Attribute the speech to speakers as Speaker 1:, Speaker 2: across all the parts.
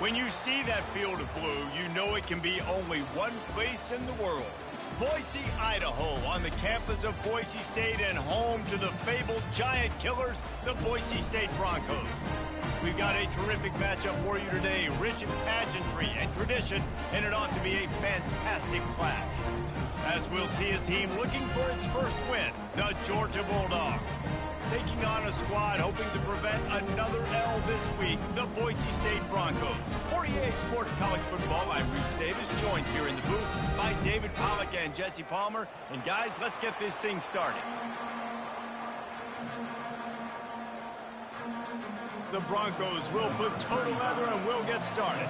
Speaker 1: When you see that field of blue, you know it can be only one place in the world. Boise, Idaho, on the campus of Boise State and home to the fabled giant killers, the Boise State Broncos. We've got a terrific matchup for you today, rich in pageantry and tradition, and it ought to be a fantastic clash. As we'll see a team looking for its first win, the Georgia Bulldogs. Taking on a squad hoping to prevent another L this week, the Boise State Broncos. For EA Sports College Football, I'm Bruce Davis, joined here in the booth by David Pollack and Jesse Palmer. And guys, let's get this thing started. The Broncos will put total leather and we'll get started.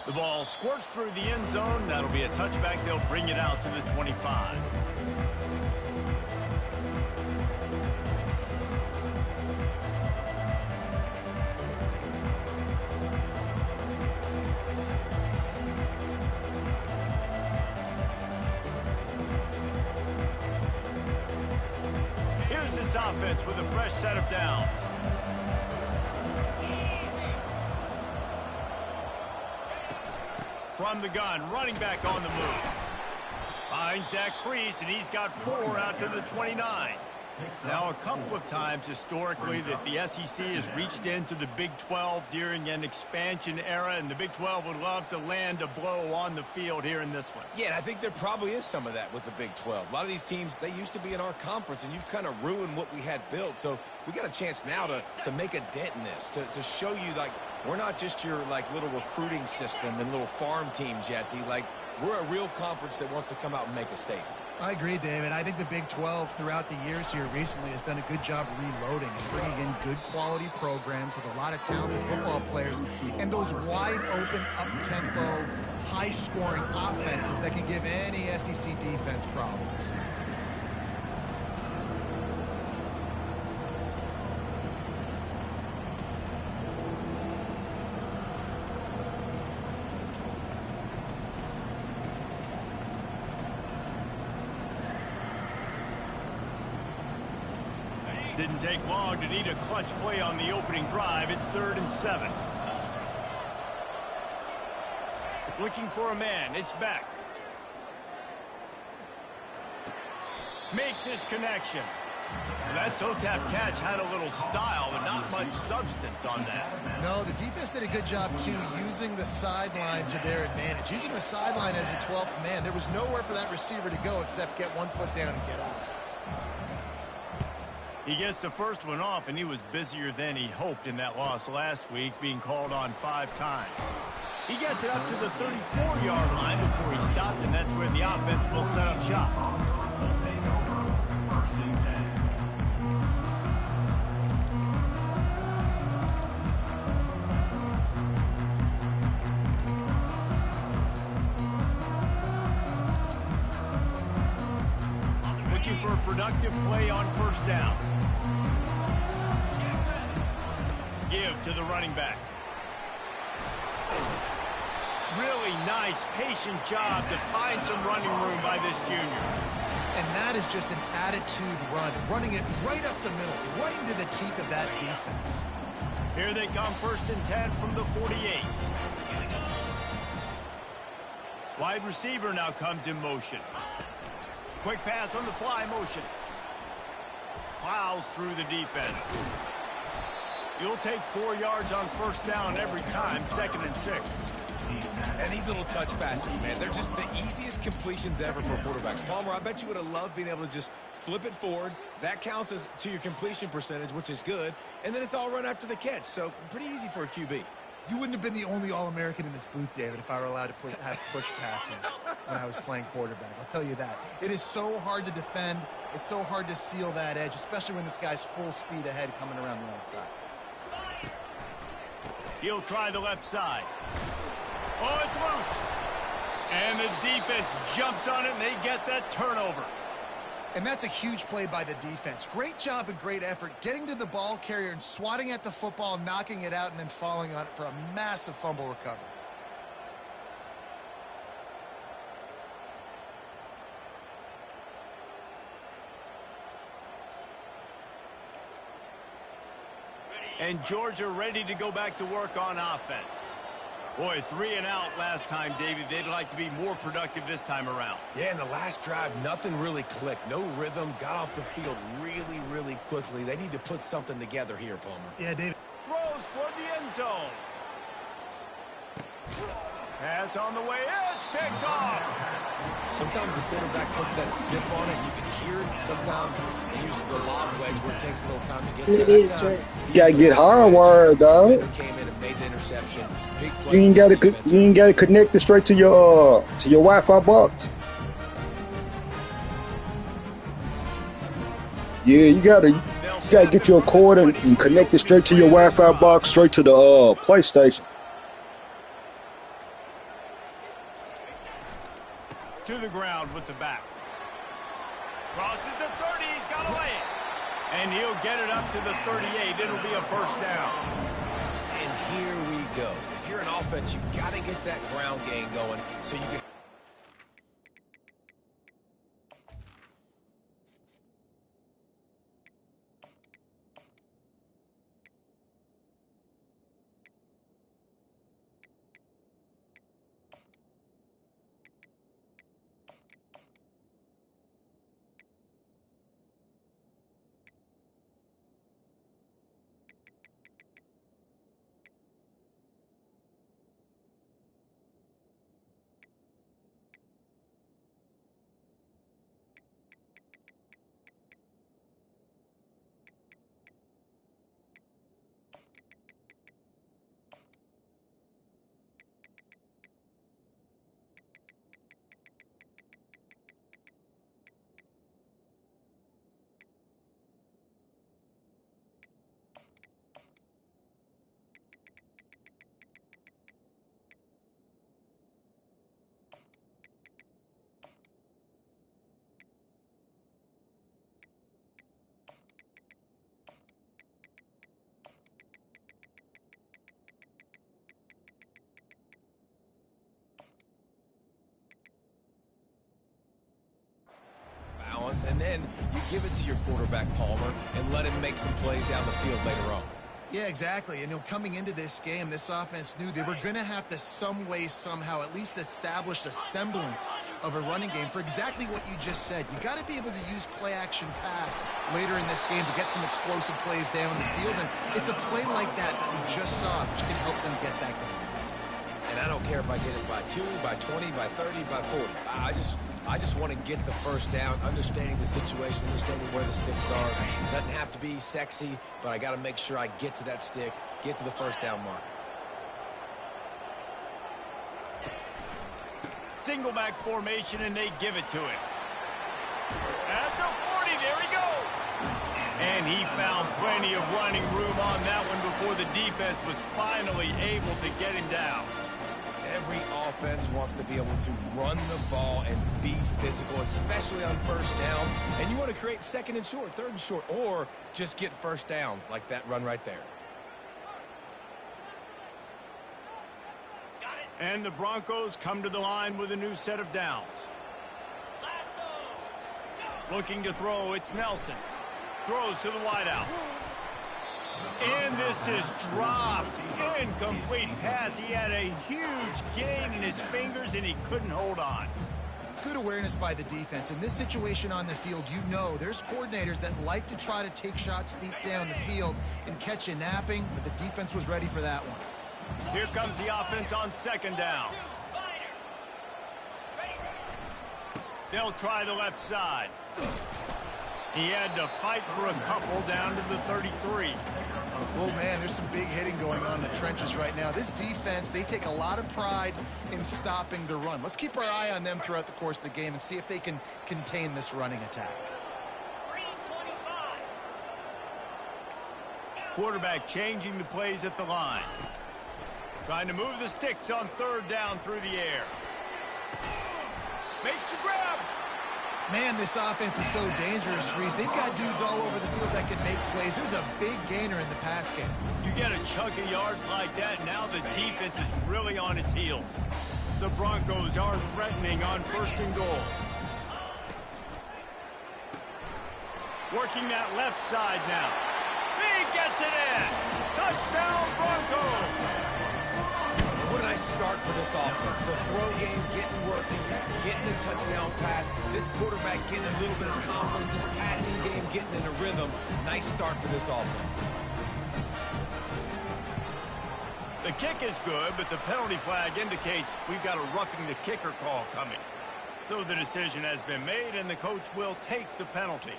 Speaker 1: The ball squirts through the end zone. That'll be a touchback. They'll bring it out to the 25. Here's this offense with a fresh set of downs. From the gun, running back on the move. Finds that crease, and he's got 4 out to the 29. Now, a couple of times historically that the SEC has reached into the Big 12 during an expansion era, and the Big 12 would love to land a blow on the field here in this one.
Speaker 2: Yeah, and I think there probably is some of that with the Big 12. A lot of these teams, they used to be in our conference, and you've kind of ruined what we had built. So we got a chance now to make a dent in this, to show you, like, we're not just your, like, little recruiting system and little farm team, Jesse. Like, we're a real conference that wants to come out and make a statement.
Speaker 3: I agree, David. I think the Big 12 throughout the years here recently has done a good job reloading and bringing in good quality programs with a lot of talented football players and those wide open, up-tempo, high-scoring offenses that can give any SEC defense problems.
Speaker 1: Didn't take long to need a clutch play on the opening drive. It's 3rd and 7. Looking for a man. It's Beck. Makes his connection. That toe-tap catch had a little style, but not much substance on that.
Speaker 3: No, the defense did a good job, too, using the sideline to their advantage. Using the sideline as a 12th man. There was nowhere for that receiver to go except get one foot down and get out.
Speaker 1: He gets the first one off, and he was busier than he hoped in that loss last week, being called on 5 times. He gets it up to the 34-yard line before he stopped, and that's where the offense will set up shop. Looking for a productive play on 1st down. Give to the running back. Really nice, patient job to find some running room by this junior.
Speaker 3: And that is just an attitude run, running it right up the middle, right into the teeth of that defense.
Speaker 1: Here they come, 1st and 10 from the 48. Wide receiver now comes in motion. Quick pass on the fly motion. Plows through the defense. You'll take 4 yards on 1st down every time, 2nd and 6.
Speaker 2: And these little touch passes, man, they're just the easiest completions ever for quarterbacks. Palmer, I bet you would have loved being able to just flip it forward. That counts as to your completion percentage, which is good. And then it's all run after the catch, so pretty easy for a QB.
Speaker 3: You wouldn't have been the only All-American in this booth, David, if I were allowed to have push passes when I was playing quarterback. I'll tell you that. It is so hard to defend. It's so hard to seal that edge, especially when this guy's full speed ahead coming around the outside.
Speaker 1: He'll try the left side. Oh, it's loose. And the defense jumps on it, and they get that turnover.
Speaker 3: And that's a huge play by the defense. Great job and great effort getting to the ball carrier and swatting at the football, knocking it out, and then falling on it for a massive fumble recovery.
Speaker 1: and Georgia ready to go back to work on offense. Boy, 3 and out last time, David. They'd like to be more productive this time around.
Speaker 2: Yeah, in the last drive, nothing really clicked. No rhythm, got off the field really, really quickly. They need to put something together here, Palmer.
Speaker 3: Yeah, David.
Speaker 1: Throws toward the end zone. Pass on the way. It's picked off.
Speaker 2: Sometimes the quarterback puts that zip on it. You can hear it. Sometimes he uses the lob wedge where it takes a little time to get there. That time,
Speaker 4: You gotta get hardwired, dog.
Speaker 2: Came in and made the interception. Big play.
Speaker 4: You ain't gotta connect it straight to your Wi-Fi box. Yeah, you gotta get your cord and connect it straight to your Wi-Fi box, straight to the PlayStation.
Speaker 1: To the ground with the back. Crosses the 30. He's got to lay it. And he'll get it up to the 38. It'll be a first down.
Speaker 2: And here we go. If you're an offense, you got to get that ground game going so you can. And then you give it to your quarterback, Palmer, and let him make some plays down the field later on.
Speaker 3: Yeah, exactly. And coming into this game, this offense knew they were going to have to some way, somehow, at least establish a semblance of a running game for exactly what you just said. You got to be able to use play-action pass later in this game to get some explosive plays down the field. And it's a play like that we just saw, which can help them get that going.
Speaker 2: And I don't care if I get it by 2, by 20, by 30, by 40. I just want to get the first down, understanding the situation, understanding where the sticks are. It doesn't have to be sexy, but I got to make sure I get to that stick, get to the first down mark.
Speaker 1: Single back formation, and they give it to him. At the 40, there he goes. And he found plenty of running room on that one before the defense was finally able to get him down.
Speaker 2: Every offense wants to be able to run the ball and be physical, especially on first down. And you want to create second and short, third and short, or just get first downs like that run right there.
Speaker 1: And the Broncos come to the line with a new set of downs. Looking to throw, it's Nelson. Throws to the wideout. And this is dropped. Incomplete pass. He had a huge gain in his fingers, and he couldn't hold on.
Speaker 3: Good awareness by the defense. In this situation on the field, you know there's coordinators that like to try to take shots deep down the field and catch you napping, but the defense was ready for that one.
Speaker 1: Here comes the offense on second down. They'll try the left side. He had to fight for a couple down to the 33.
Speaker 3: Oh, man, there's some big hitting going on in the trenches right now. This defense, they take a lot of pride in stopping the run. Let's keep our eye on them throughout the course of the game and see if they can contain this running attack.
Speaker 1: Quarterback changing the plays at the line. Trying to move the sticks on third down through the air. Makes the grab.
Speaker 3: Man, this offense is so dangerous, Reese. They've got dudes all over the field that can make plays. There's a big gainer in the pass game.
Speaker 1: You get a chunk of yards like that, now the defense is really on its heels. The Broncos are threatening on first and goal. Working that left side now. Big gets it in. Touchdown, Broncos.
Speaker 2: And what a nice start for this offense. The throw game getting working, getting the touchdown pass. This quarterback getting a little bit of confidence. This passing game getting in a rhythm. Nice start for this offense.
Speaker 1: The kick is good, but the penalty flag indicates we've got a roughing the kicker call coming. So the decision has been made, and the coach will take the penalty.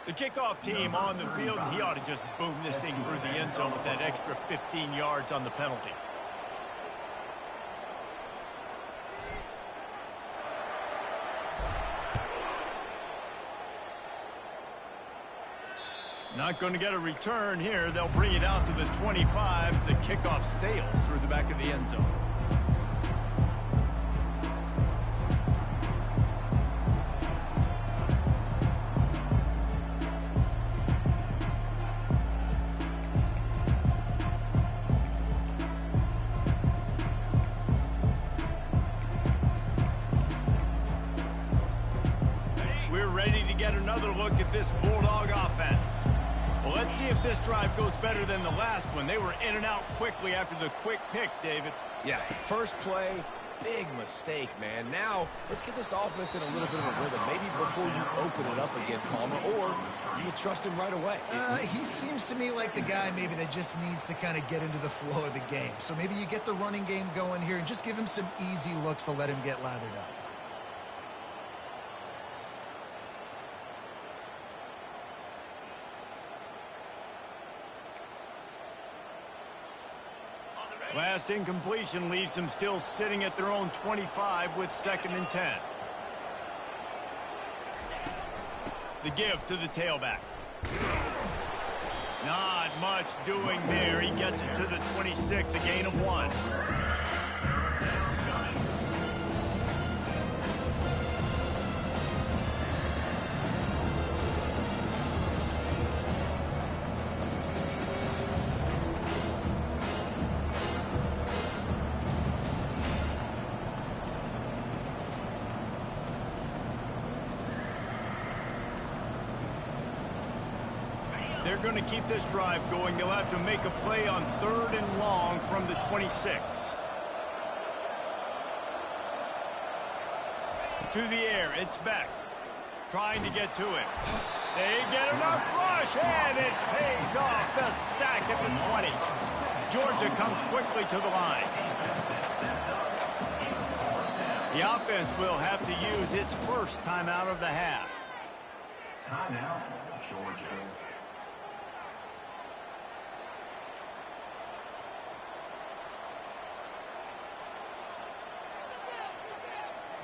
Speaker 1: The kickoff team on the field, he ought to just boom this thing through the end zone with that extra 15 yards on the penalty. Not going to get a return here. They'll bring it out to the 25 as the kickoff sails through the back of the end zone. We're ready to get another look at this Bulldog offense. Well, let's see if this drive goes better than the last one. They were in and out quickly after the quick pick, David.
Speaker 2: Yeah, first play, big mistake, man. Now, let's get this offense in a little bit of a rhythm. Maybe before you open it up again, Palmer, or do you trust him right away?
Speaker 3: He seems to me like the guy maybe that just needs to kind of get into the flow of the game. So maybe you get the running game going here and just give him some easy looks to let him get lathered up.
Speaker 1: Last incompletion leaves them still sitting at their own 25 with 2nd and 10. The give to the tailback. Not much doing there. He gets it to the 26, a gain of 1. They're going to keep this drive going. They'll have to make a play on 3rd and long from the 26. To the air, it's Beck. Trying to get to it. They get enough rush, and it pays off. The sack at the 20. Georgia comes quickly to the line. The offense will have to use its first timeout of the half.
Speaker 5: Timeout, Georgia.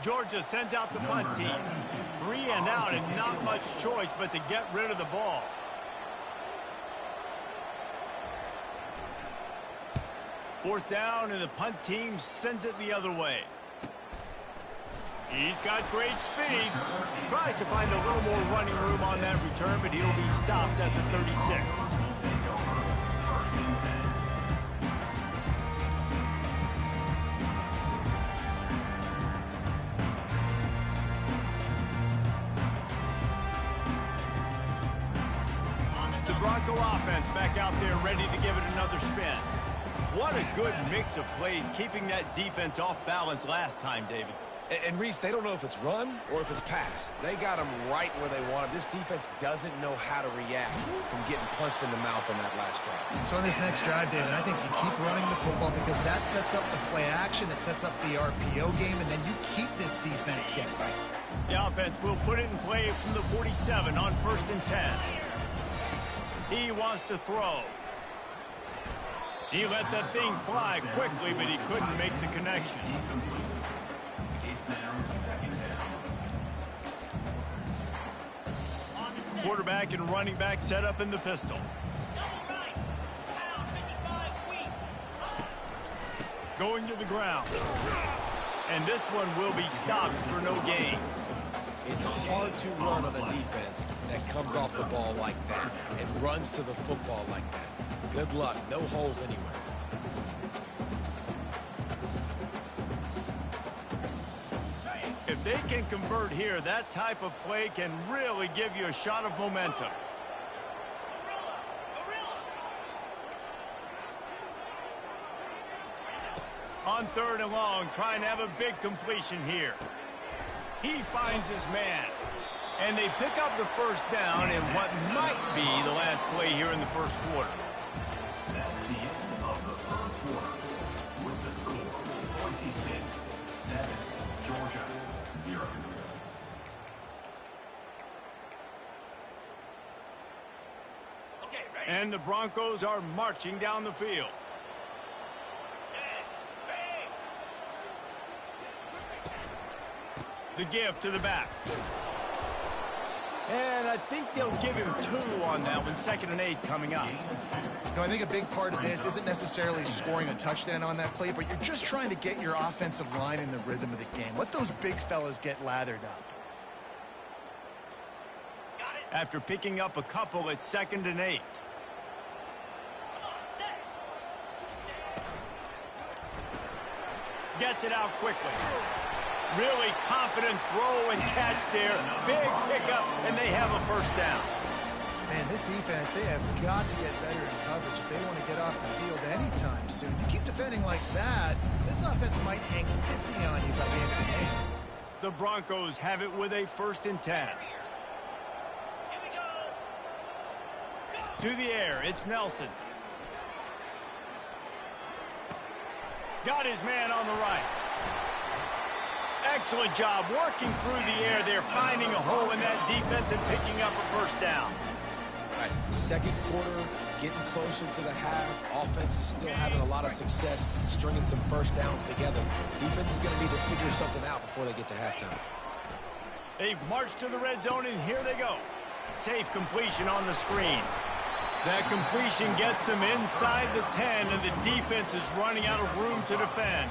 Speaker 1: Georgia sends out the punt team. 3 and out and not much choice but to get rid of the ball. Fourth down and the punt team sends it the other way. He's got great speed. Tries to find a little more running room on that return, but he'll be stopped at the 36. Bronco offense back out there ready to give it another spin. What a good mix of plays, keeping that defense off balance last time, David.
Speaker 2: And Reese, they don't know if it's run or if it's pass. They got them right where they want them. This defense doesn't know how to react from getting punched in the mouth on that last drive.
Speaker 3: So on this next drive, David, I think you keep running the football because that sets up the play action, it sets up the RPO game, and then you keep this defense guessing.
Speaker 1: The offense will put it in play from the 47 on 1st and 10. He wants to throw. He let that thing fly quickly, but he couldn't make the connection. Quarterback and running back set up in the pistol. Going to the ground. And this one will be stopped for no gain.
Speaker 2: It's hard to run on a defense that comes off the ball like that and runs to the football like that. Good luck. No holes anywhere.
Speaker 1: If they can convert here, that type of play can really give you a shot of momentum. On 3rd and long, trying to have a big completion here. He finds his man. And they pick up the first down in what might be the last play here in the first quarter.
Speaker 5: That's the end of the third quarter. With the score, Boise State 7, Georgia 0.
Speaker 1: And the Broncos are marching down the field. The give to the back. And I think they'll give him 2 on that one. 2nd and 8 coming up.
Speaker 3: I think a big part of this isn't necessarily scoring a touchdown on that play, but you're just trying to get your offensive line in the rhythm of the game. Let those big fellas get lathered up.
Speaker 1: After picking up a couple at 2nd and 8. Gets it out quickly. Really confident throw and catch there. Big pickup, and they have a first down.
Speaker 3: Man, this defense, they have got to get better in coverage if they want to get off the field anytime soon. You keep defending like that, this offense might hang 50 on you by the end of the game.
Speaker 1: The Broncos have it with a 1st and 10. To the air, it's Nelson. Got his man on the right. Excellent job working through the air there, finding a hole in that defense and picking up a first down.
Speaker 2: All right, 2nd quarter, getting closer to the half. Offense is still having a lot of success stringing some first downs together. Defense is going to need to figure something out before they get to halftime.
Speaker 1: They've marched to the red zone, and here they go. Safe completion on the screen. That completion gets them inside the 10, and the defense is running out of room to defend.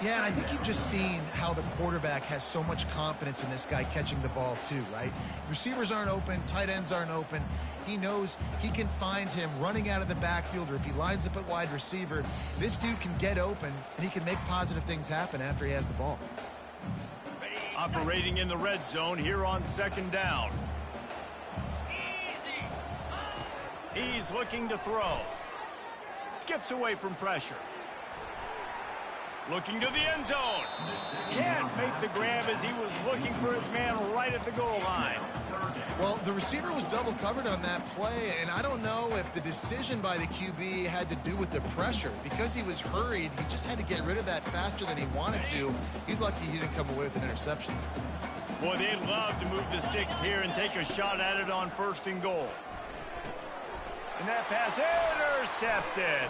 Speaker 3: Yeah, and I think you've just seen how the quarterback has so much confidence in this guy catching the ball too, right? Receivers aren't open, tight ends aren't open. He knows he can find him running out of the backfield, or if he lines up at wide receiver, this dude can get open, and he can make positive things happen after he has the ball.
Speaker 1: Operating in the red zone here on 2nd down. He's looking to throw. Skips away from pressure. Looking to the end zone. Can't make the grab as he was looking for his man right at the goal line.
Speaker 3: Well, the receiver was double covered on that play, and I don't know if the decision by the QB had to do with the pressure. Because he was hurried, he just had to get rid of that faster than he wanted to. He's lucky he didn't come away with an interception.
Speaker 1: Boy, they'd love to move the sticks here and take a shot at it on 1st and goal. And that pass intercepted.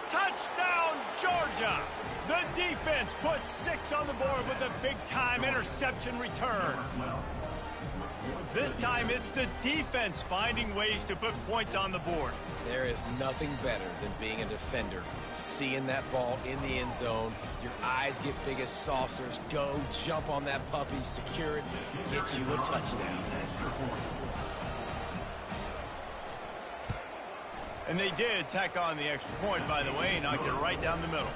Speaker 1: Touchdown, Georgia! The defense puts 6 on the board with a big-time interception return. This time, it's the defense finding ways to put points on the board.
Speaker 2: There is nothing better than being a defender. Seeing that ball in the end zone, your eyes get big as saucers. Go, jump on that puppy, secure it, get you a touchdown.
Speaker 1: And they did tack on the extra point, by the way, knocked it right down the middle.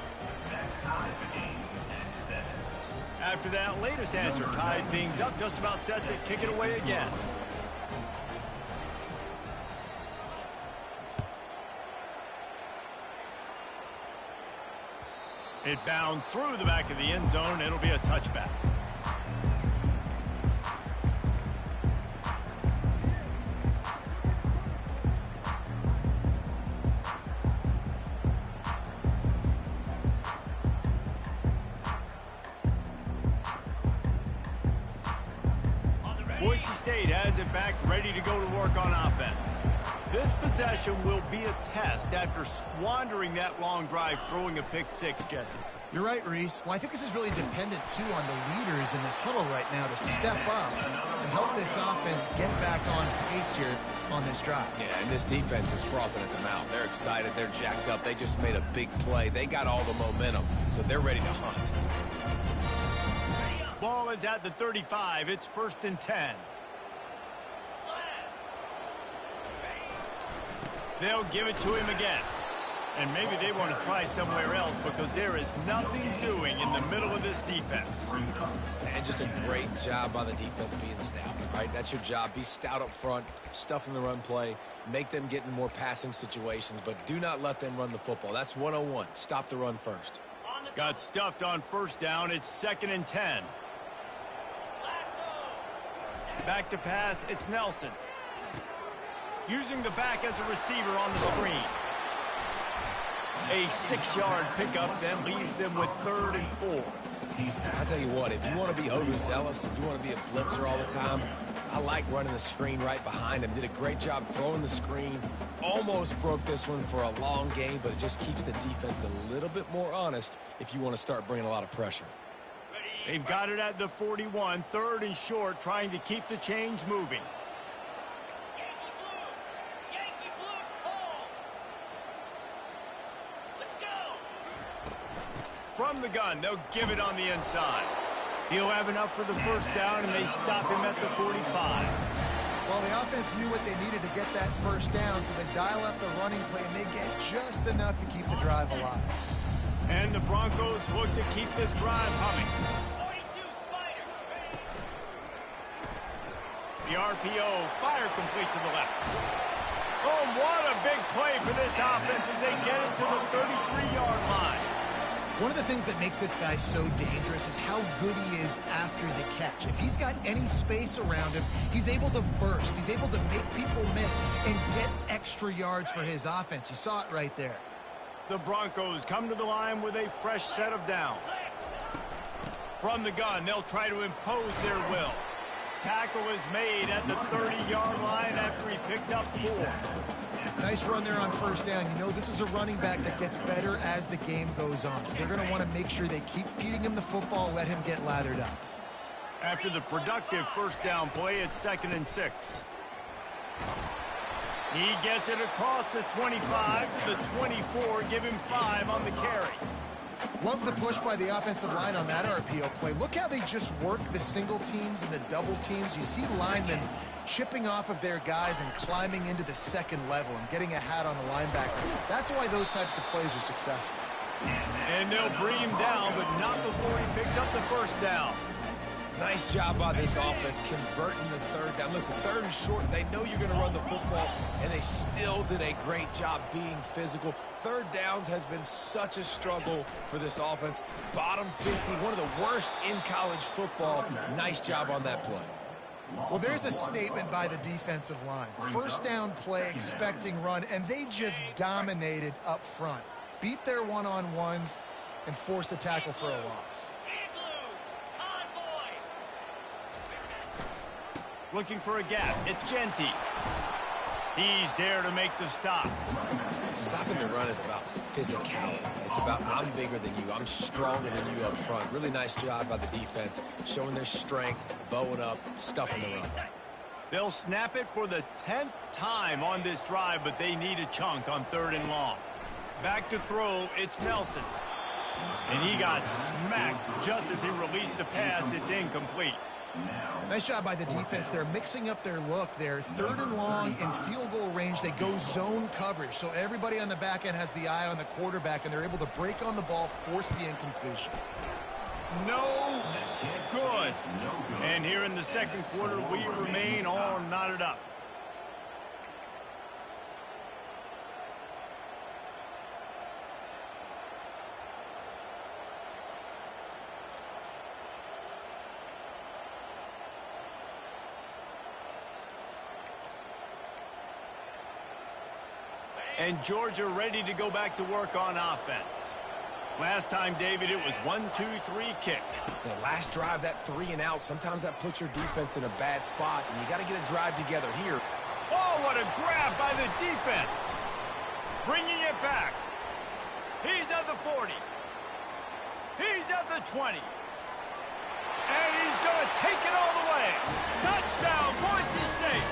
Speaker 1: After that latest answer tied things up, just about set to kick it away again. It bounds through the back of the end zone. It'll be a touchback. Boise State has it back, ready to go to work on offense. This possession will be a test after squandering that long drive, throwing a pick 6, Jesse.
Speaker 3: You're right, Reese. Well, I think this is really dependent, too, on the leaders in this huddle right now to step up and help this offense get back on pace here on this drive.
Speaker 2: Yeah, and this defense is frothing at the mouth. They're excited. They're jacked up. They just made a big play. They got all the momentum, so they're ready to hunt.
Speaker 1: Ball is at the 35. It's 1st and 10. They'll give it to him again. And maybe they want to try somewhere else because there is nothing doing in the middle of this defense.
Speaker 2: And just a great job by the defense being stout. Right, that's your job. Be stout up front, stuff in the run play, make them get in more passing situations, but do not let them run the football. That's 101. Stop the run first.
Speaker 1: Got stuffed on 1st down. It's 2nd and 10. Back to pass. It's Nelson. Using the back as a receiver on the screen. A 6-yard pickup then leaves them with 3rd and 4.
Speaker 2: I'll tell you what, if you want to be overzealous and you want to be a blitzer all the time, I like running the screen right behind him. Did a great job throwing the screen. Almost broke this one for a long game, but it just keeps the defense a little bit more honest if you want to start bringing a lot of pressure.
Speaker 1: They've got it at the 41, 3rd and short, trying to keep the chains moving. From the gun, they'll give it on the inside. He'll have enough for the 1st down, and they stop him at the 45.
Speaker 3: Well, the offense knew what they needed to get that 1st down, so they dial up the running play, and they get just enough to keep the drive alive.
Speaker 1: And the Broncos look to keep this drive humming. The RPO, fire complete to the left. Oh, what a big play for this offense as they get it to the 33-yard line.
Speaker 3: One of the things that makes this guy so dangerous is how good he is after the catch. If he's got any space around him, he's able to burst. He's able to make people miss and get extra yards for his offense. You saw it right there.
Speaker 1: The Broncos come to the line with a fresh set of downs. From the gun, they'll try to impose their will. Tackle is made at the 30-yard line after he picked up 4.
Speaker 3: Nice run there on 1st down. You know, this is a running back that gets better as the game goes on. So they're going to want to make sure they keep feeding him the football, let him get lathered up.
Speaker 1: After the productive 1st down play, it's 2nd and 6. He gets it across the 25 to the 24, give him 5 on the carry.
Speaker 3: Love the push by the offensive line on that RPO play. Look how they just work the single teams and the double teams. You see linemen chipping off of their guys and climbing into the 2nd level and getting a hat on the linebacker. That's why those types of plays are successful.
Speaker 1: And they'll bring him down, but not before he picks up the 1st down.
Speaker 2: Nice job by this offense converting the 3rd down. Listen, 3rd and short, they know you're going to run the football, and they still did a great job being physical. 3rd downs has been such a struggle for this offense. Bottom 50, one of the worst in college football. Nice job on that play.
Speaker 3: Well, there's a statement by the defensive line. 1st down play, expecting run, and they just dominated up front. Beat their one-on-ones and forced a tackle for a loss.
Speaker 1: Looking for a gap. It's Genty. He's there to make the stop.
Speaker 2: Stopping the run is about physicality. It's about I'm bigger than you. I'm stronger than you up front. Really nice job by the defense, showing their strength, bowing up, stuffing the run.
Speaker 1: They'll snap it for the 10th time on this drive, but they need a chunk on 3rd and long. Back to throw, it's Nelson. And he got smacked just as he released the pass. It's incomplete.
Speaker 3: Nice job by the defense. They're mixing up their look. They're 3rd and long in field goal range. They go zone coverage. So everybody on the back end has the eye on the quarterback, and they're able to break on the ball, force the incompletion.
Speaker 1: No good. And here in the 2nd quarter, we remain all knotted up. And Georgia ready to go back to work on offense. Last time, David, it was 1-2-3 kick.
Speaker 2: The last drive, that 3 and out, sometimes that puts your defense in a bad spot, and you got to get a drive together here.
Speaker 1: Oh, what a grab by the defense. Bringing it back. He's at the 40. He's at the 20. And he's going to take it all the way. Touchdown, Boise State.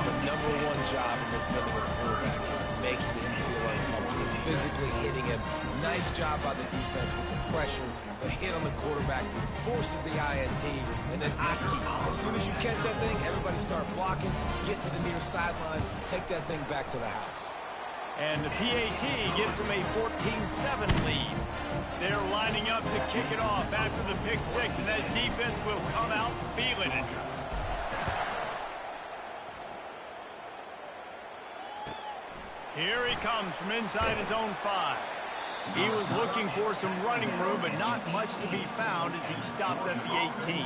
Speaker 2: The #1 job in defending a quarterback is making him feel uncomfortable. physically hitting him. Nice job by the defense with the pressure. The hit on the quarterback forces the INT. And then Oski, as soon as you catch that thing, everybody start blocking, get to the near sideline, take that thing back to the house.
Speaker 1: And the PAT gives them a 14-7 lead. They're lining up to kick it off after the pick six, and that defense will come out feeling it. Here he comes from inside his own 5. He was looking for some running room, but not much to be found as he stopped at the 18.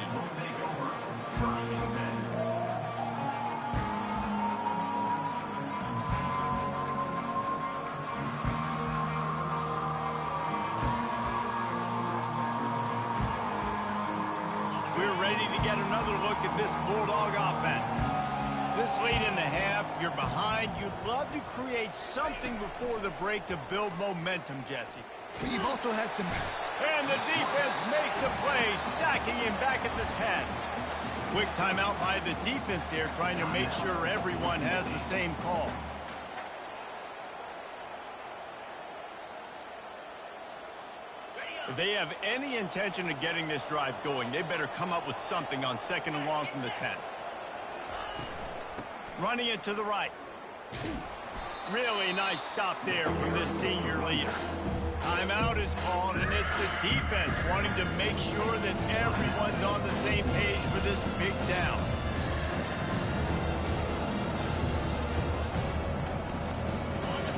Speaker 1: We're ready to get another look at this Bulldog offense. This late in the half, you're behind. You'd love to create something before the break to build momentum, Jesse.
Speaker 3: But you've also had some...
Speaker 1: And the defense makes a play, sacking him back at the 10. Quick timeout by the defense there, trying to make sure everyone has the same call. If they have any intention of getting this drive going, they better come up with something on 2nd and long from the 10. Running it to the right. Really nice stop there from this senior leader. Timeout is called, and it's the defense wanting to make sure that everyone's on the same page for this big down.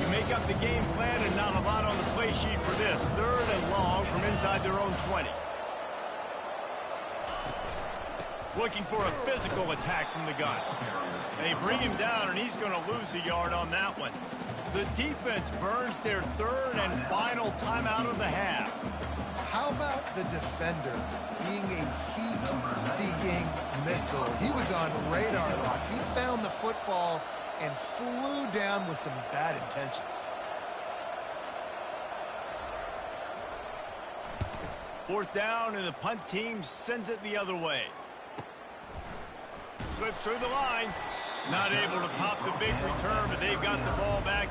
Speaker 1: You make up the game plan and not a lot on the play sheet for this. 3rd and long from inside their own 20. Looking for a physical attack from the gun. They bring him down, and he's going to lose a yard on that one. The defense burns their 3rd and final timeout of the half.
Speaker 3: How about the defender being a heat-seeking missile? He was on radar lock. He found the football and flew down with some bad intentions.
Speaker 1: 4th down, and the punt team sends it the other way. Slips through the line. Not able to pop the big return, but they've got the ball back.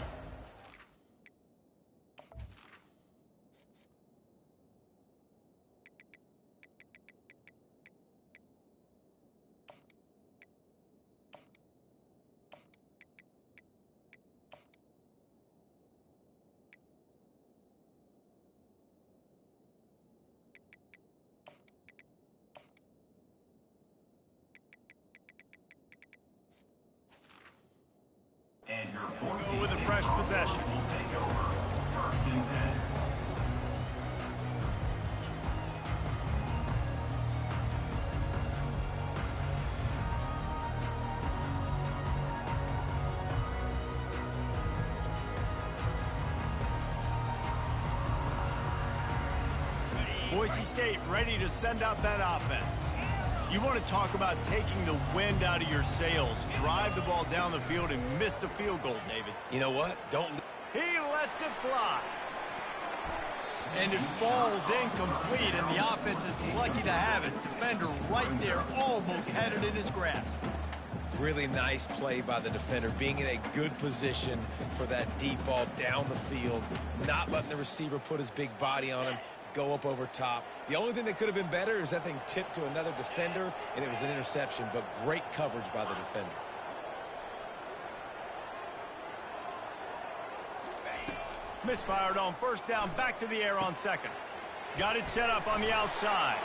Speaker 5: And your Boise
Speaker 1: With a fresh possession.
Speaker 5: will take over 1st and 10.
Speaker 1: Boise State ready to send out that offense. You want to talk about taking the wind out of your sails. Drive the ball down the field and miss the field goal, David.
Speaker 2: You know what? Don't...
Speaker 1: He lets it fly. And it falls incomplete, and the offense is lucky to have it. Defender right there, almost had it in his grasp.
Speaker 2: Really nice play by the defender, being in a good position for that deep ball down the field, not letting the receiver put his big body on him, go up over top. The only thing that could have been better is that thing tipped to another defender, and it was an interception, but great coverage by the defender.
Speaker 1: Misfired on 1st down, back to the air on 2nd. Got it set up on the outside.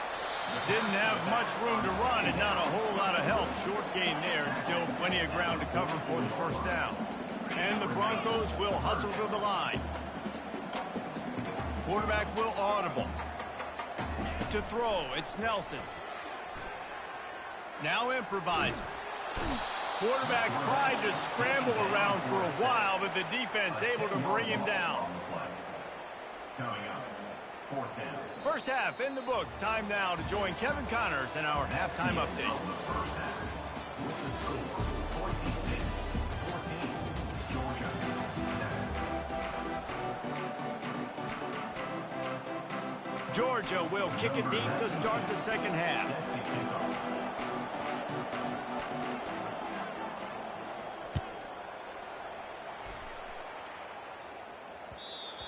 Speaker 1: Didn't have much room to run and not a whole lot of help. Short gain there and still plenty of ground to cover for the 1st down. And the Broncos will hustle to the line. Quarterback will audible. To throw, it's Nelson. Now improvising. Quarterback tried to scramble around for a while, but the defense able to bring him down.
Speaker 5: Coming up, 4th down.
Speaker 1: First half in the books. Time now to join Kevin Connors in our halftime update.
Speaker 5: Of the first half, with the score, Boise State 14, Georgia 7.
Speaker 1: Georgia will kick it deep to start the 2nd half.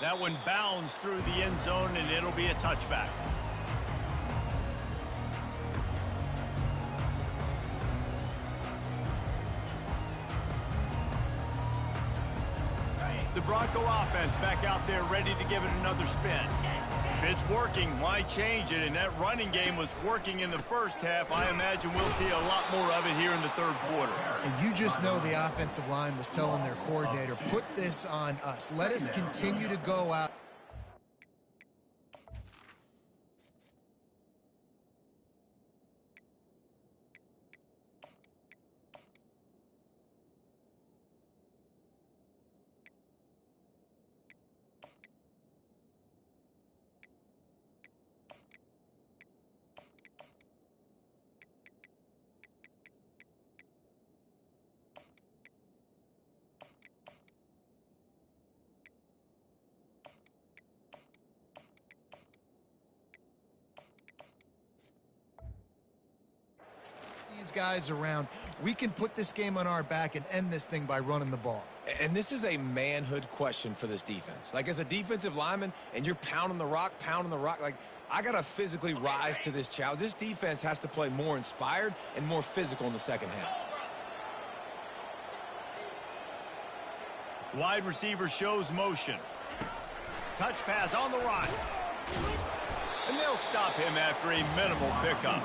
Speaker 1: That one bounds through the end zone, and it'll be a touchback. The Bronco offense back out there ready to give it another spin. If it's working, why change it? And that running game was working in the first half. I imagine we'll see a lot more of it here in the third quarter.
Speaker 3: And you just know the offensive line was telling their coordinator, put this on us. Let us continue to go out. Guys around, we can put this game on our back and end this thing by running the ball.
Speaker 2: And this is a manhood question for this defense. Like, as a defensive lineman, and you're pounding the rock, like, I got to physically rise to this challenge. This defense has to play more inspired and more physical in the second half.
Speaker 1: Wide receiver shows motion. Touch pass on the run. And they'll stop him after a minimal pickup.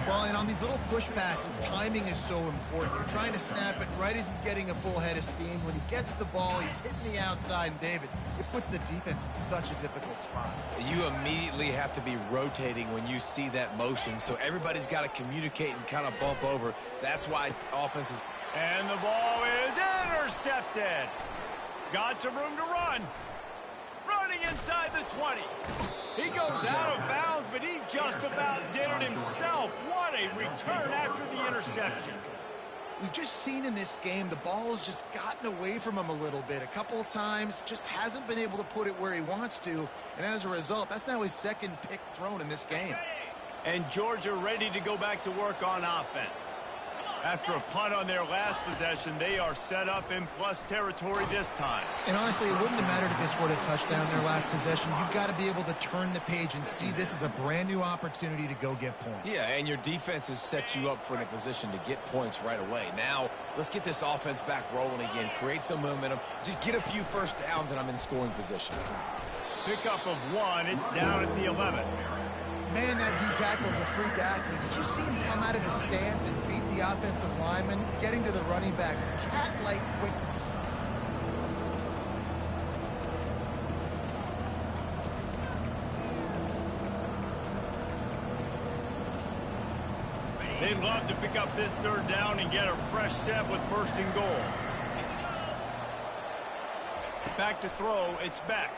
Speaker 3: Well, and on these little push passes, timing is so important. You're trying to snap it right as he's getting a full head of steam. When he gets the ball, he's hitting the outside, and David, it puts the defense in such a difficult spot.
Speaker 2: You immediately have to be rotating when you see that motion, so everybody's got to communicate and kind of bump over. That's why offense is...
Speaker 1: And the ball is intercepted. Got some room to run. Running inside the 20. He goes out of bounds, but he just about did it himself. What a return after the interception.
Speaker 3: We've just seen in this game the ball has just gotten away from him a little bit. A couple of times, just hasn't been able to put it where he wants to. And as a result, that's now his second pick thrown in this game.
Speaker 1: And Georgia ready to go back to work on offense. After a punt on their last possession, they are set up in plus territory this time.
Speaker 3: And honestly, it wouldn't have mattered if they scored a touchdown their last possession. You've got to be able to turn the page and see this as a brand new opportunity to go get points.
Speaker 2: Yeah, and your defense has set you up for a position to get points right away. Now, let's get this offense back rolling again, create some momentum, just get a few first downs, and I'm in scoring position.
Speaker 1: Pickup of one, it's down at the 11.
Speaker 3: Man, that D-tackle's a freak athlete. Did you see him come out of his stance and beat the offensive lineman, getting to the running back? Cat-like quickness.
Speaker 1: They'd love to pick up this third down and get a fresh set with first and goal. Back to throw, it's Beck.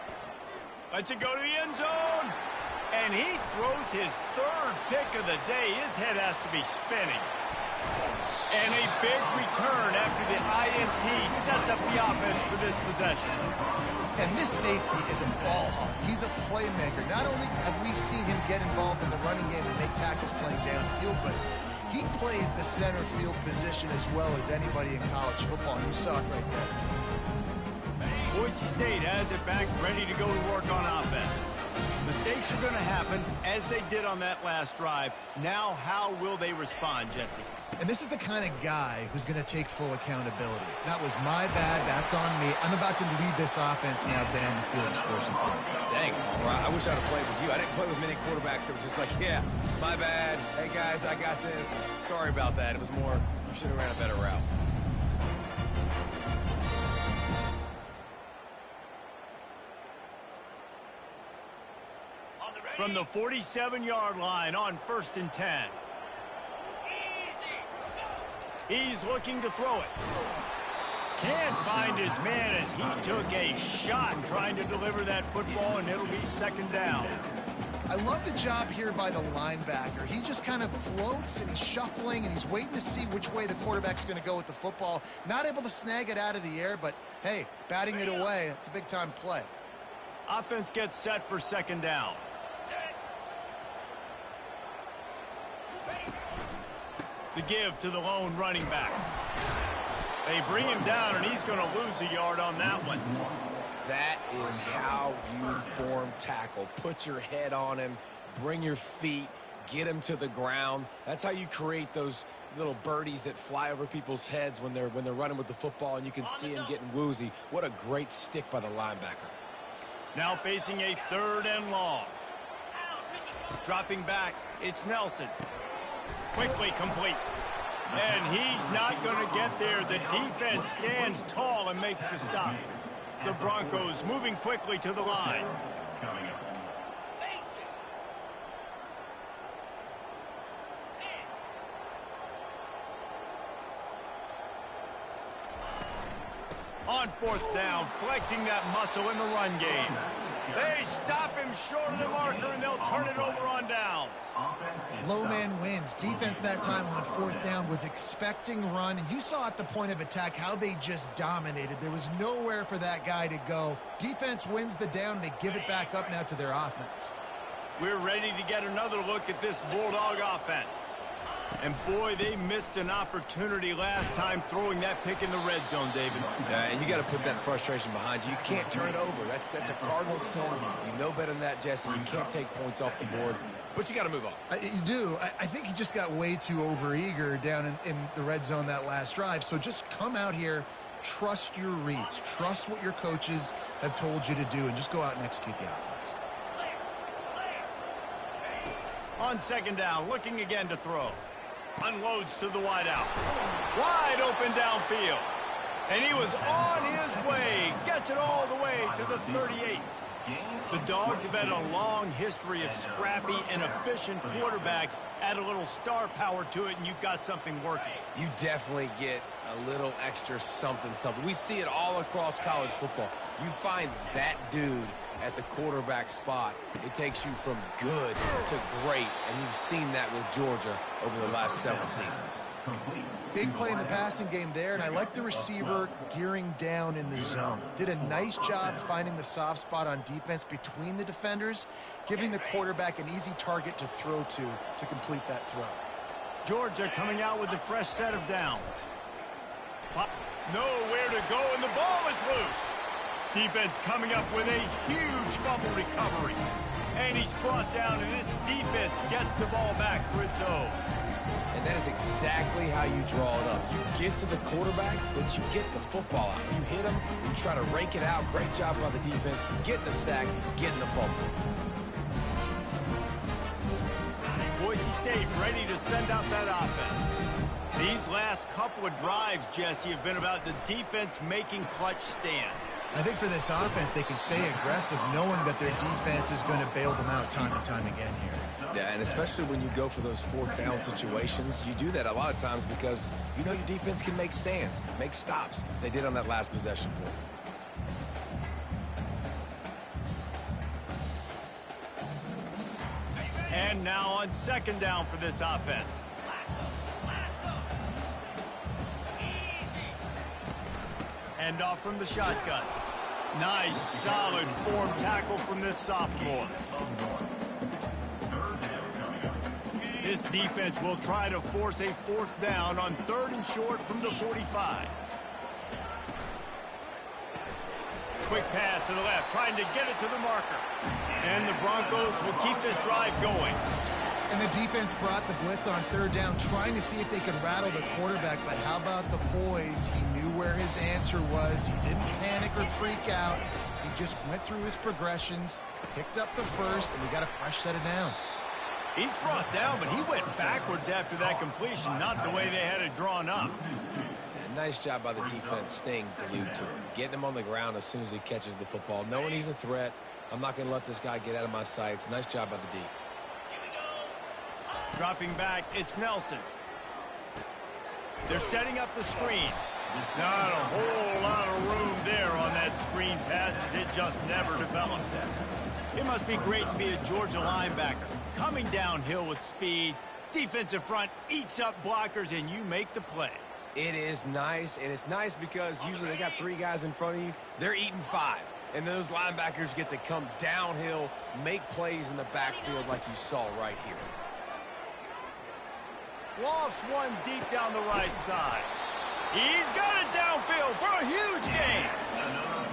Speaker 1: Lets it go to the end zone. And he throws his third pick of the day. His head has to be spinning. And a big return after the INT sets up the offense for this possession.
Speaker 3: And this safety is a ball hawk. He's a playmaker. Not only have we seen him get involved in the running game and make tackles playing downfield, but he plays the center field position as well as anybody in college football. And you saw it right there.
Speaker 1: Boise State has it back, ready to go to work on offense. Mistakes are going to happen, as they did on that last drive. Now, how will they respond, Jesse?
Speaker 3: And this is the kind of guy who's going to take full accountability. That was my bad. That's on me. I'm about to lead this offense now down the field and score some points.
Speaker 2: Dang, I wish I'd have played with you. I didn't play with many quarterbacks that were just like, yeah, my bad. Hey, guys, I got this. Sorry about that. It was more, you should have ran a better route.
Speaker 1: From the 47-yard line on 1st and 10. He's looking to throw it. Can't find his man as he took a shot trying to deliver that football, and it'll be second down.
Speaker 3: I love the job here by the linebacker. He just kind of floats, and he's shuffling, and he's waiting to see which way the quarterback's going to go with the football. Not able to snag it out of the air, but, hey, batting it away, it's a big-time play.
Speaker 1: Offense gets set for second down. The give to the lone running back. They bring him down, and he's going to lose a yard on that one.
Speaker 2: That is how you form tackle. Put your head on him, bring your feet, get him to the ground. That's how you create those little birdies that fly over people's heads when they're running with the football, and you can see him getting woozy. What a great stick by the linebacker.
Speaker 1: Now facing a 3rd and long. Dropping back, it's Nelson. Quickly complete. And he's not going to get there. The defense stands tall and makes the stop. The Broncos moving quickly to the line.
Speaker 5: Coming up.
Speaker 1: On 4th down, flexing that muscle in the run game. They stop him short of the marker, and they'll turn it over on downs.
Speaker 3: Low man wins. Defense that time on 4th down was expecting run, and you saw at the point of attack how they just dominated. There was nowhere for that guy to go. Defense wins the down. They give it back up now to their offense.
Speaker 1: We're ready to get another look at this Bulldog offense. And boy, they missed an opportunity last time throwing that pick in the red zone, David.
Speaker 2: Yeah, and you got to put that frustration behind you. You can't turn it over. That's a cardinal sin. You know better than that, Jesse. You can't take points off the board, but you got to move on.
Speaker 3: You do. I think he just got way too overeager down in the red zone that last drive. So just come out here, trust your reads, trust what your coaches have told you to do, and just go out and execute the offense.
Speaker 1: On 2nd down, looking again to throw. Unloads to the wideout. Wide open downfield. And he was on his way. Gets it all the way to the 38. The Dogs have had a long history of scrappy and efficient quarterbacks. Add a little star power to it, and you've got something working.
Speaker 2: You definitely get a little extra something. We see it all across college football. You find that dude at the quarterback spot, it takes you from good to great, and you've seen that with Georgia over the last several seasons.
Speaker 3: Big play in the passing game there, and I like the receiver gearing down in the zone. Did a nice job finding the soft spot on defense between the defenders, giving the quarterback an easy target to throw to complete that throw.
Speaker 1: Georgia coming out with a fresh set of downs. Nowhere to go, and the ball is loose. Defense coming up with a huge fumble recovery. And he's brought down, and this defense gets the ball back for its own.
Speaker 2: And that is exactly how you draw it up. You get to the quarterback, but you get the football out. You hit him, you try to rake it out. Great job by the defense. Get the sack, getting the fumble.
Speaker 1: Boise State ready to send out that offense. These last couple of drives, Jesse, have been about the defense making clutch stand.
Speaker 3: I think for this offense, they can stay aggressive knowing that their defense is going to bail them out time and time again here.
Speaker 2: Yeah, and especially when you go for those 4th down situations, you do that a lot of times because you know your defense can make stands, make stops. They did on that last possession for them.
Speaker 1: And now on 2nd down for this offense. Hand off from the shotgun. Nice, solid form tackle from this sophomore. This defense will try to force a 4th down on 3rd and short from the 45. Quick pass to the left, trying to get it to the marker. And the Broncos will keep this drive going.
Speaker 3: And the defense brought the blitz on 3rd down, trying to see if they could rattle the quarterback. But how about the poise? He knew where his answer was. He didn't panic or freak out. He just went through his progressions, picked up the first, and we got a fresh set of downs.
Speaker 1: He's brought down, but he went backwards after that completion, not the way they had it drawn up.
Speaker 2: And nice job by the defense staying glued to him, getting him on the ground as soon as he catches the football, knowing he's a threat. I'm not going to let this guy get out of my sights. Nice job by the D.
Speaker 1: Dropping back, it's Nelson. They're setting up the screen. Not a whole lot of room there on that screen pass as it just never developed. It must be great to be a Georgia linebacker. Coming downhill with speed, defensive front eats up blockers, and you make the play.
Speaker 2: It is nice, and it's nice because usually they got 3 guys in front of you. They're eating 5. And those linebackers get to come downhill, make plays in the backfield like you saw right here.
Speaker 1: Lost one deep down the right side. He's got it downfield for a huge gain.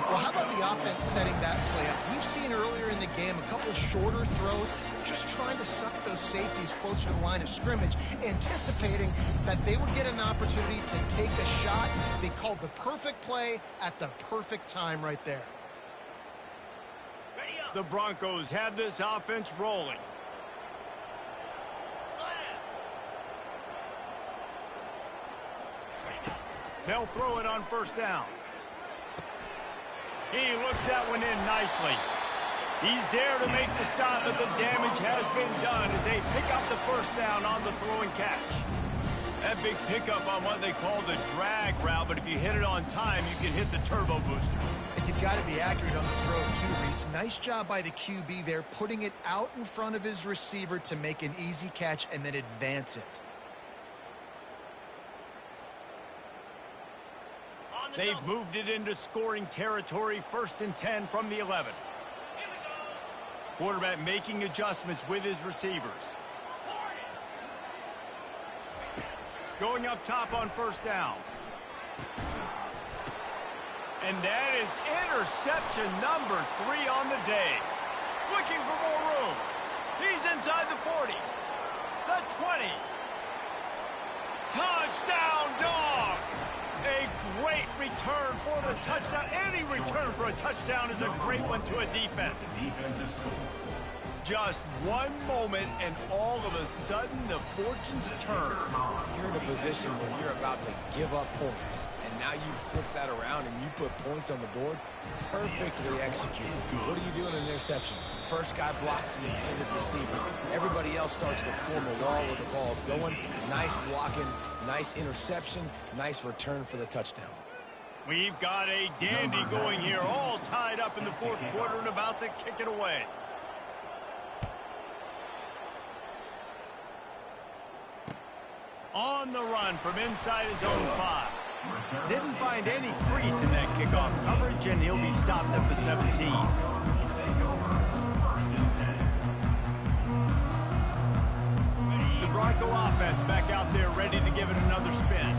Speaker 3: Well, how about the offense setting that play up? We've seen earlier in the game a couple shorter throws, just trying to suck those safeties closer to the line of scrimmage, anticipating that they would get an opportunity to take a shot. They called the perfect play at the perfect time right there.
Speaker 1: The Broncos have this offense rolling. They'll throw it on first down. He looks that one in nicely. He's there to make the stop, but the damage has been done as they pick up the first down on the throwing catch. That big pickup on what they call the drag route, but if you hit it on time, you can hit the turbo booster.
Speaker 3: And you've got to be accurate on the throw too, Reese. Nice job by the QB there, putting it out in front of his receiver to make an easy catch and then advance it.
Speaker 1: They've moved it into scoring territory, 1st and 10 from the 11. Quarterback making adjustments with his receivers. Going up top on first down. And that is interception number 3 on the day. Looking for more room. He's inside the 40. The 20. Touchdown, Dogs! A great return for the touchdown. Any return for a touchdown is a great one to a defense.
Speaker 5: Defensive score.
Speaker 1: Just one moment, and all of a sudden, the fortunes turn.
Speaker 2: You're in a position where you're about to give up points, and now you flip that around and you put points on the board. Perfectly executed. What do you do in an interception? First guy blocks the intended receiver. Everybody else starts to form a wall where the ball's going. Nice blocking, nice interception, nice return for the touchdown.
Speaker 1: We've got a dandy going here, all tied up in the 4th quarter and about to kick it away. On the run from inside his own 5. Didn't find any crease in that kickoff coverage, and he'll be stopped at the 17. The Bronco offense back out there ready to give it another spin.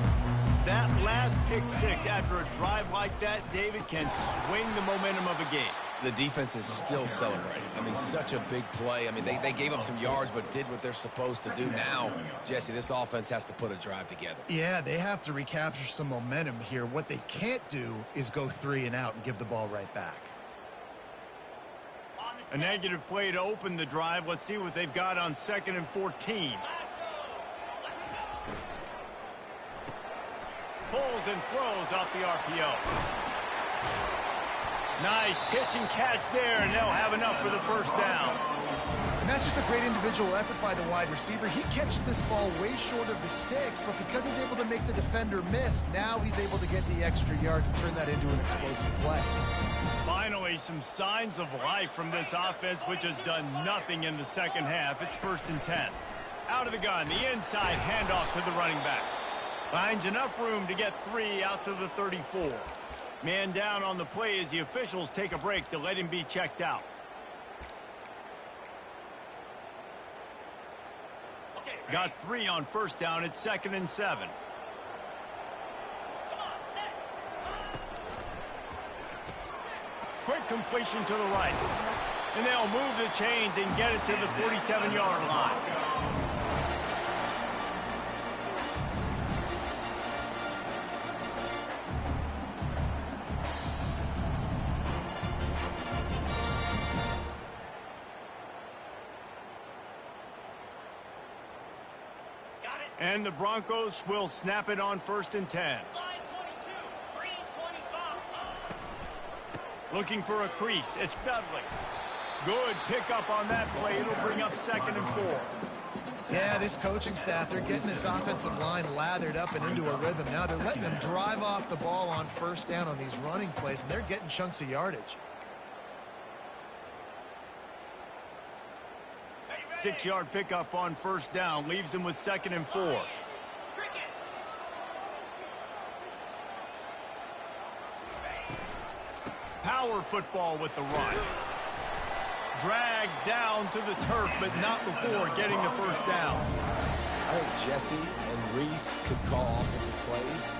Speaker 1: That last pick 6 after a drive like that, David, can swing the momentum of a game.
Speaker 2: The defense is still celebrating. I mean, such a big play. I mean, they gave up some yards but did what they're supposed to do. Now, Jesse, this offense has to put a drive together.
Speaker 3: Yeah, they have to recapture some momentum here. What they can't do is go 3 and out and give the ball right back.
Speaker 1: A negative play to open the drive. Let's see what they've got on 2nd and 14. Pulls and throws off the RPO. Nice pitch and catch there, and they'll have enough for the first down.
Speaker 3: And that's just a great individual effort by the wide receiver. He catches this ball way short of the sticks, but because he's able to make the defender miss, now he's able to get the extra yards and turn that into an explosive play.
Speaker 1: Finally, some signs of life from this offense, which has done nothing in the second half. It's 1st and 10. Out of the gun, the inside handoff to the running back. Finds enough room to get 3 out to the 34. Man down on the play as the officials take a break to let him be checked out. Got 3 on first down. It's 2nd and 7. Quick completion to the right. And they'll move the chains and get it to the 47-yard line. And the Broncos will snap it on 1st and 10. Looking for a crease. It's Dudley. Good pickup on that play. It'll bring up 2nd and 4.
Speaker 3: Yeah, this coaching staff, they're getting this offensive line lathered up and into a rhythm. Now they're letting them drive off the ball on first down on these running plays, and they're getting chunks of yardage.
Speaker 1: 6-yard pickup on first down. Leaves them with 2nd and 4. Power football with the run. Dragged down to the turf, but not before getting the first down.
Speaker 2: I think Jesse and Reese could call offensive plays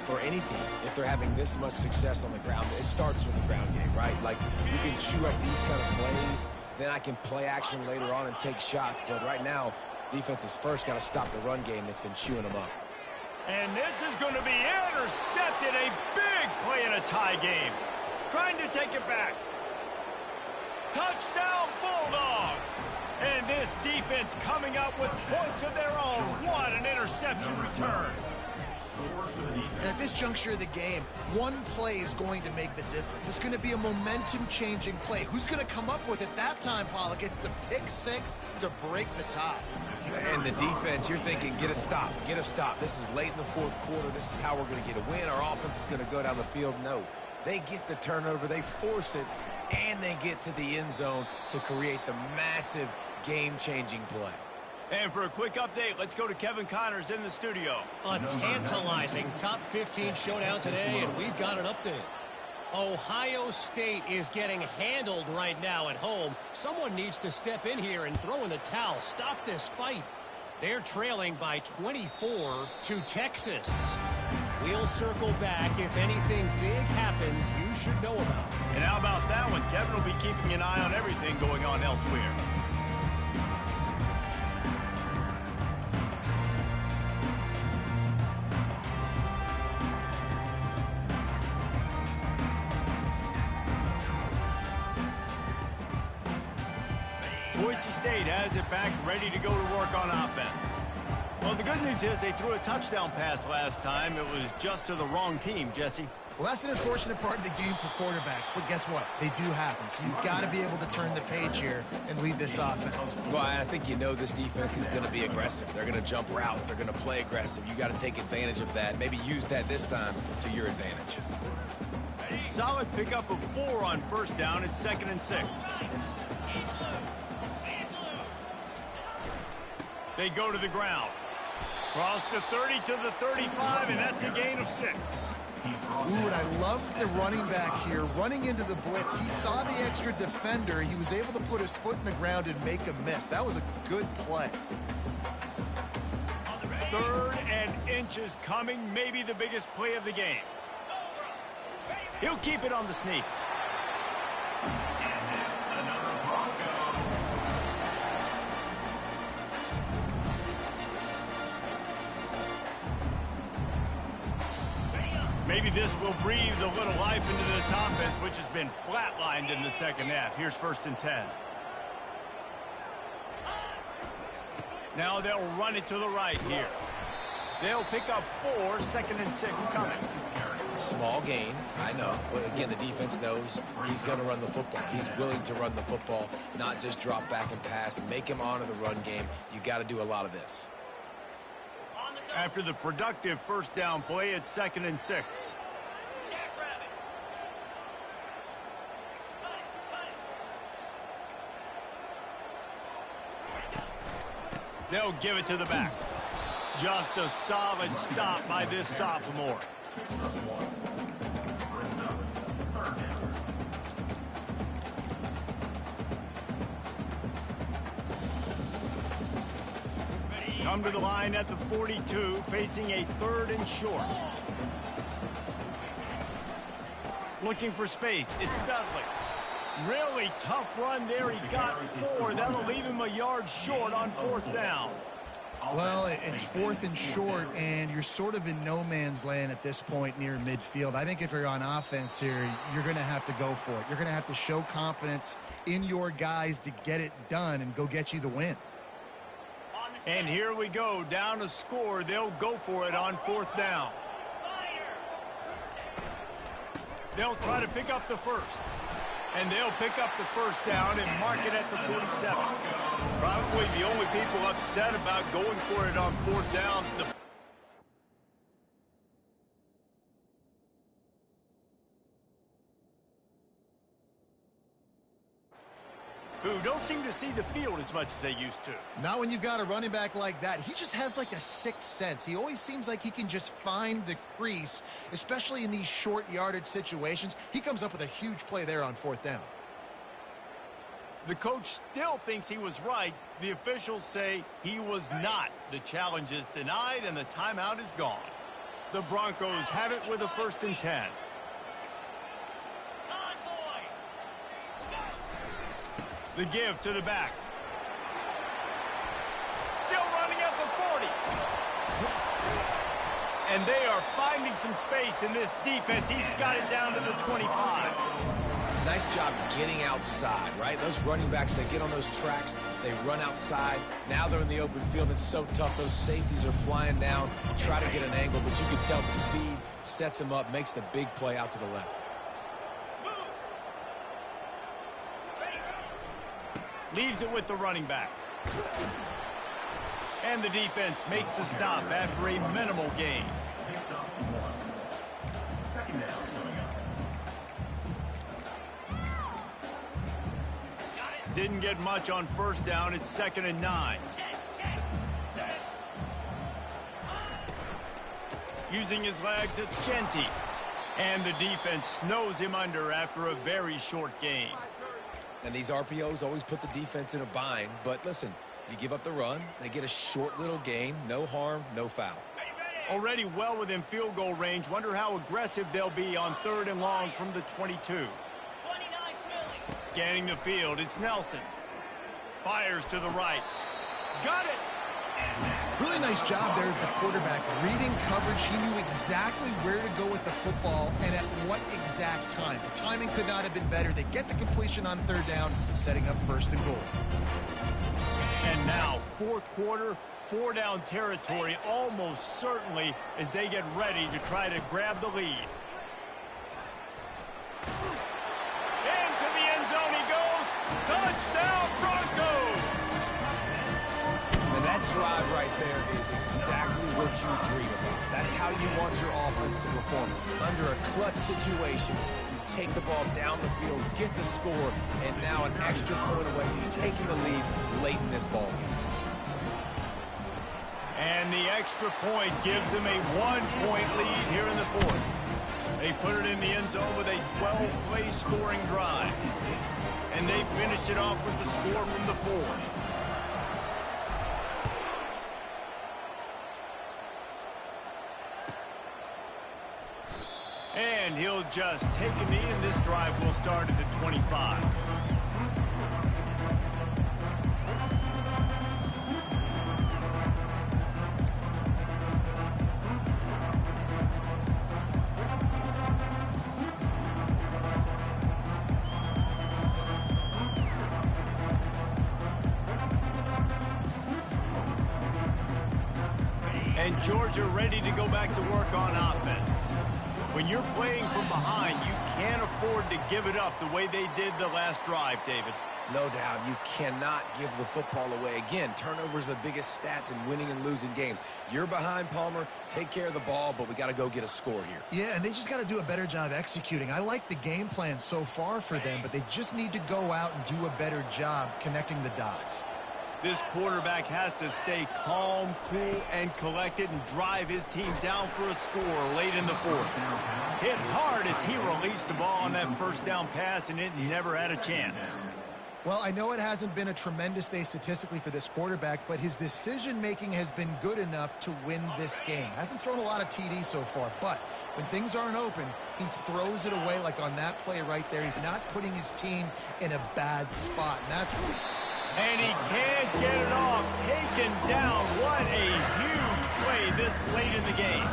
Speaker 2: for any team, if they're having this much success on the ground, it starts with the ground game, right? Like, you can chew up these kind of plays, then I can play action later on and take shots. But right now, defense has first got to stop the run game that's been chewing them up.
Speaker 1: And this is going to be intercepted. A big play in a tie game. Trying to take it back. Touchdown, Bulldogs. And this defense coming up with points of their own. What an interception return.
Speaker 3: And at this juncture of the game, one play is going to make the difference. It's going to be a momentum-changing play. Who's going to come up with it that time, Pollock? It's the pick six to break the tie.
Speaker 2: And the defense, you're thinking, get a stop, get a stop. This is late in the fourth quarter. This is how we're going to get a win. Our offense is going to go down the field. No, they get the turnover, they force it, and they get to the end zone to create the massive game-changing play.
Speaker 1: And for a quick update, let's go to Kevin Connors in the studio.
Speaker 6: A tantalizing top 15 showdown today, and we've got an update. Ohio State is getting handled right now at home. Someone needs to step in here and throw in the towel. Stop this fight. They're trailing by 24 to Texas. We'll circle back if anything big happens you should know about.
Speaker 1: And how about that one? Kevin will be keeping an eye on everything going on elsewhere. Boise State has it back, ready to go to work on offense. Well, the good news is they threw a touchdown pass last time. It was just to the wrong team, Jesse.
Speaker 3: Well, that's an unfortunate part of the game for quarterbacks, but guess what? They do happen, so you've got to be able to turn the page here and lead this offense.
Speaker 2: Well, I think you know this defense is going to be aggressive. They're going to jump routes. They're going to play aggressive. You got to take advantage of that. Maybe use that this time to your advantage.
Speaker 1: Solid pickup of 4 on first down. It's 2nd and 6. They go to the ground. Cross the 30 to the 35, and that's a gain of 6.
Speaker 3: Ooh, and I love the running back here. Running into the blitz, he saw the extra defender. He was able to put his foot in the ground and make a miss. That was a good play.
Speaker 1: 3rd and inches coming, maybe the biggest play of the game. He'll keep it on the sneak. Maybe this will breathe a little life into this offense, which has been flatlined in the second half. Here's 1st and 10. Now they'll run it to the right here. They'll pick up 4, 2nd and 6 coming.
Speaker 2: Small gain, I know. But again, the defense knows he's going to run the football. He's willing to run the football, not just drop back and pass. Make him honor the run game. You got to do a lot of this.
Speaker 1: After the productive first down play, it's 2nd and 6. They'll give it to the back. Just a solid stop by this sophomore. Come to the line at the 42, facing a 3rd and short. Looking for space. It's Dudley. Really tough run there. He got 4. That'll leave him a yard short on 4th down.
Speaker 3: Well, it's 4th and short, and you're sort of in no man's land at this point near midfield. I think if you're on offense here, you're going to have to go for it. You're going to have to show confidence in your guys to get it done and go get you the win.
Speaker 1: And here we go, down a score. They'll go for it on 4th down. They'll try to pick up the first. And they'll pick up the first down and mark it at the 47. Probably the only people upset about going for it on 4th down. Who don't seem to see the field as much as they used to.
Speaker 3: Not when you've got a running back like that. He just has like a sixth sense. He always seems like he can just find the crease, especially in these short yardage situations. He comes up with a huge play there on 4th down.
Speaker 1: The coach still thinks he was right. The officials say he was not. The challenge is denied and the timeout is gone. The Broncos have it with a 1st and 10. The give to the back. Still running at the 40. And they are finding some space in this defense. He's got it down to the 25.
Speaker 2: Nice job getting outside, right? Those running backs, they get on those tracks, they run outside. Now they're in the open field. It's so tough. Those safeties are flying down, try to get an angle, but you can tell the speed sets him up, makes the big play out to the left.
Speaker 1: Leaves it with the running back. And the defense makes the stop after a minimal gain.
Speaker 5: Second down coming up.
Speaker 1: Didn't get much on 1st down. It's 2nd and 9. Using his legs, it's Genty. And the defense snows him under after a very short gain.
Speaker 2: And these RPOs always put the defense in a bind. But listen, you give up the run, they get a short little gain, no harm, no foul.
Speaker 1: Already well within field goal range. Wonder how aggressive they'll be on 3rd and long from the 22. Scanning the field, it's Nelson. Fires to the right. Got it!
Speaker 3: Really nice job there of the quarterback. Reading coverage, he knew exactly where to go with the football and at what exact time. The timing could not have been better. They get the completion on 3rd down, setting up 1st and goal.
Speaker 1: And now, 4th quarter, 4-down territory almost certainly as they get ready to try to grab the lead. Into the end zone he goes. Touchdown, Broncos!
Speaker 2: And that drive right there is exactly what you dream about. That's how you want your offense to perform. Under a clutch situation, you take the ball down the field, get the score, and now an extra point away from taking the lead late in this ball game.
Speaker 1: And the extra point gives them a 1-point lead here in the 4th. They put it in the end zone with a 12-play scoring drive. And they finished it off with the score from the 4th. And he'll just take a knee, and this drive will start at the 25. And Georgia ready to go back to work on offense. When you're playing from behind, you can't afford to give it up the way they did the last drive, David.
Speaker 2: No doubt, you cannot give the football away. Again, turnovers are the biggest stats in winning and losing games. You're behind, Palmer. Take care of the ball, but we got to go get a score here.
Speaker 3: Yeah, and they just got to do a better job executing. I like the game plan so far for them, but they just need to go out and do a better job connecting the dots.
Speaker 1: This quarterback has to stay calm, cool, and collected and drive his team down for a score late in the 4th. Hit hard as he released the ball on that 1st down pass, and it never had a chance.
Speaker 3: Well, I know it hasn't been a tremendous day statistically for this quarterback, but his decision-making has been good enough to win this game. Hasn't thrown a lot of TDs so far, but when things aren't open, he throws it away like on that play right there. He's not putting his team in a bad spot, and that's what...
Speaker 1: And he can't get it off. Taken down. What a huge play this late in the game.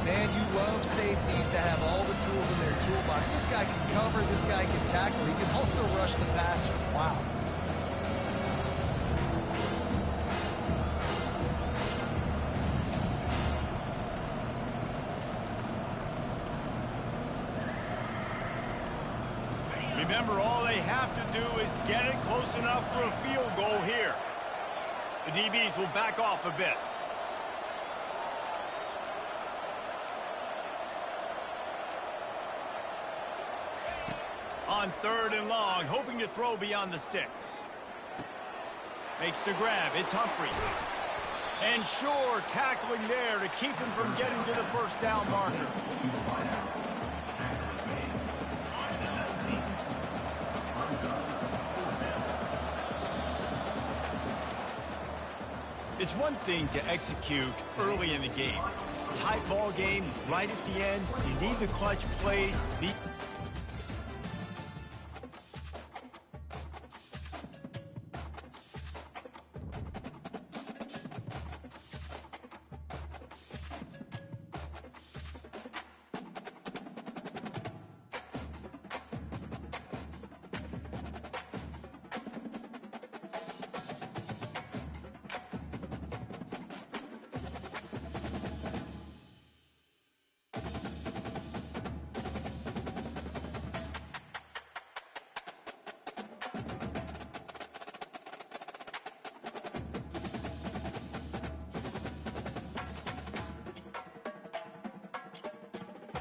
Speaker 3: Man, you love safeties that have all the tools in their toolbox. This guy can cover. This guy can tackle. He can also rush the passer. Wow.
Speaker 1: Remember, all they have to do is get it close enough for a field goal here. The DBs will back off a bit. On 3rd and long, hoping to throw beyond the sticks. Makes the grab. It's Humphries. And Shore tackling there to keep him from getting to the 1st down marker. It's one thing to execute early in the game. tight ball game right at the end. You need the clutch plays.